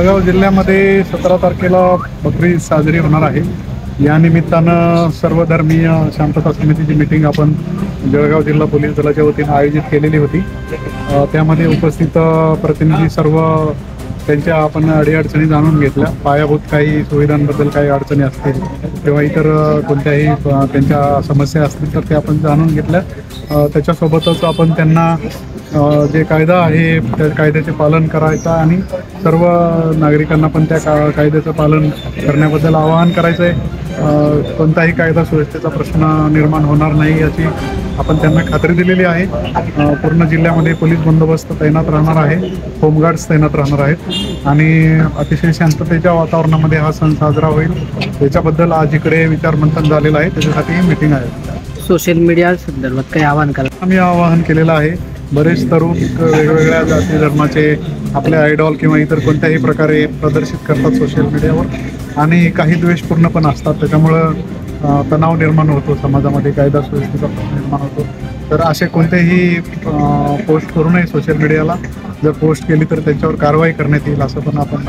जळगाव जिल्ह्यामध्ये 17 तारखेला बकरी ईद साजरी होणार आहे। या निमित्तानं सर्वधर्मीय शांतता समितीची मीटिंग आपण जळगाव जिल्हा पोलीस दलाच्या वतीने आयोजित केलेली होती। त्यामध्ये उपस्थित प्रतिनिधी सर्व त्यांच्या आपण अडीअडचणी जाणून घेतल्या। पायाभूत काही सुविधांबद्दल काही अडचणी असतील किंवा इतर कोणत्याही त्यांच्या समस्या असतील तर ते आपण जाणून घेतल्या। त्याच्यासोबतच आपण त्यांना जे कायदा आहे त्या कायद्याचे पालन करायचं आणि सर्व नागरिकांना पण त्या कायद्याचं पालन करण्याबद्दल आवाहन करायचं आहे। कोणताही कायदा सुव्यवस्थेचा प्रश्न निर्माण होणार नाही याची आपण त्यांना खात्री दिलेली आहे। पूर्ण जिल्ह्यामध्ये पोलीस बंदोबस्त तैनात राहणार आहे, होमगार्ड्स तैनात राहणार आहेत आणि अतिशय शांततेच्या वातावरणामध्ये हा सण साजरा होईल याच्याबद्दल आज इकडे विचारमंथन झालेलं आहे। त्याच्यासाठी ही मीटिंग आहे। सोशल मीडिया संदर्भात काही आवाहन करा। आम्ही आवाहन केलेलं आहे। बरेच तरुण वेगवेगळ्या जाती धर्माचे आपले आयडॉल किंवा इतर कोणत्याही प्रकारे प्रदर्शित करतात सोशल मीडियावर आणि काही द्वेषपूर्ण पण असतात। त्याच्यामुळं तणाव निर्माण होतो, समाजामध्ये कायदा सुव्यवस्थेचा प्रश्न निर्माण होतो। तर असे कोणतेही पोस्ट करू नये सोशल मीडियाला। जर पोस्ट केली तर त्यांच्यावर कारवाई करण्यात येईल असं पण आपण